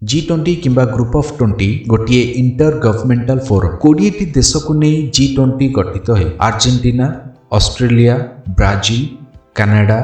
G20 किंबा group of 20 गोटे inter governmental forum 20 देश को नहीं G20 गठित है। Argentina, Australia, Brazil, Canada,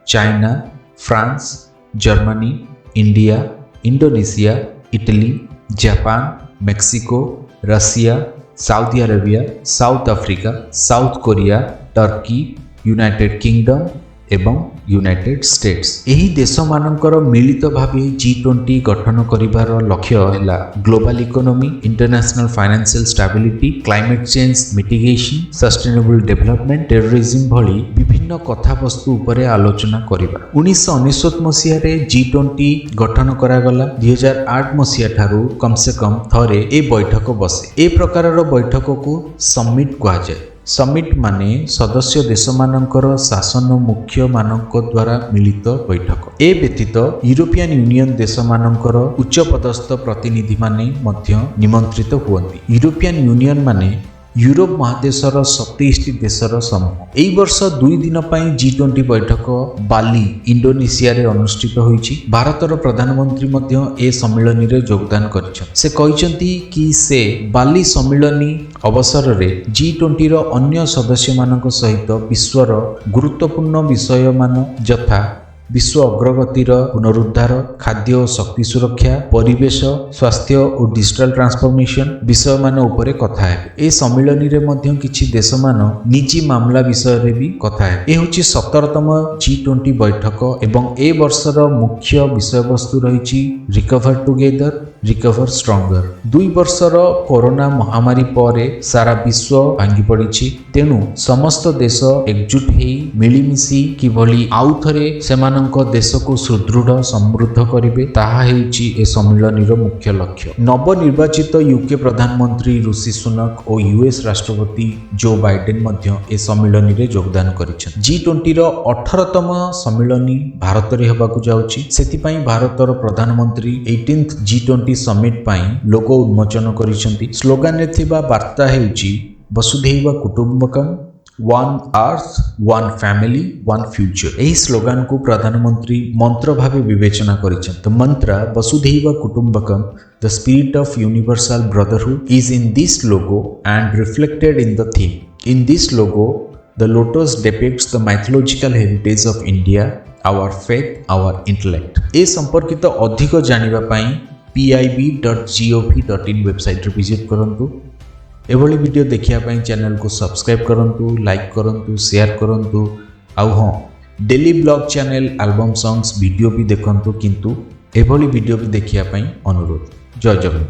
China, France, Germany, India, Indonesia, Italy, Japan, Mexico, Russia, Saudi Arabia, South Africa, South Korea, Turkey, United Kingdom एवं United States. एही देश मानकर मिलित भावे G20 गठन करिवार लक्ष्य है global economy, international financial stability, climate change mitigation, sustainable development, terrorism भली विभिन्न कथावस्तु उपरे आलोचना करिबा। 1999 मसीह रे G20 गठन करागला। 2008 मसीहा ठारू कम से कम थरे ए बैठक बसे। ए प्रकारर बैठक को समिट कहा जाए। समिट माने सदस्य देश मानकर शासन मुख्य मानक द्वारा मिलित बैठक। ए व्यतीत यूरोपियन यूनियन देश मानकर उच्च पदस्थ प्रतिनिधि माने मध्य निमंत्रित हुअन्ति। यूरोपियन यूनियन माने यूरोप महादेशर 27 देशर समूह। एई वर्ष 2 दिन पई G20 बैठक बाली इंडोनेशिया रे अनुष्ठित होईछि। भारतर प्रधानमंत्री मध्य ए सम्मेलन रे योगदान करिछन। से कहिसंती कि से बाली सम्मेलन अवसर रे G20 रो अन्य सदस्य मानक सहित विश्वर गुरुत्वपूर्ण विषय मान यथा विश्व अग्रगतिर पुनरुद्धार, खाद्य और शक्ति सुरक्षा, परिवेश, स्वास्थ्य और डिजिटल ट्रांसफॉर्मेशन विषय मान उपरे कथा है। ए सम्मेलन रे मध्य किछि देश मान निजी मामला विषय रे भी कथा है। ए होछि 17तम G20 बैठक एवं ए वर्षर मुख्य विषय वस्तु रहिछि रिकवर टुगेदर, रिकवर स्ट्रंगर। 2 वर्षर कोरोना महामारी परे सारा विश्व भांगी पड़िछि। तेणु समस्त देश एकजुट हेई मिलिमिशि किभली आउ थरे सेमानंक देश को सुदृढ़ समृद्ध करिवे ताहा हेउछि ए सम्मेलनर मुख्य लक्ष्य। नवनिर्वाचित यूके प्रधानमंत्री ऋषि सुनक और यूएस राष्ट्रपति जो बाइडेन मध्य ए सम्मेलन रे योगदान करिछन। G20 रो 18तम सम्मेलन भारत रे हेबाकु जाउछि। सेति पई भारतर प्रधानमंत्री 18th G20 समिट पाई लोगो उन्मोचन करिसेंती। स्लोगान रे थिबा वार्ता हेउछि वसुधैव कुटुंबकम, one earth, one family, one future. एही स्लोगान को प्रधानमंत्री मंत्र भावे विवेचना करिसें। द मंत्र वसुधैव कुटुंबकम, the spirit of universal brotherhood is in this logo and reflected in the theme. In this logo the lotus depicts the mythological heritage of India, our faith, our intellect। ए संपर्कित अधिक जानिबा पई pib.gov.in वेबसाइट रे visit करंतु। एभली video देखिया पई channel को सब्सक्राइब करंतु, लाइक करंतु, शेयर करंतु। आउ हां, daily blog channel album songs video भी देखंतु, किंतु एभली वीडियो भी देखिया पई अनुरोध। जय जगन्नाथ।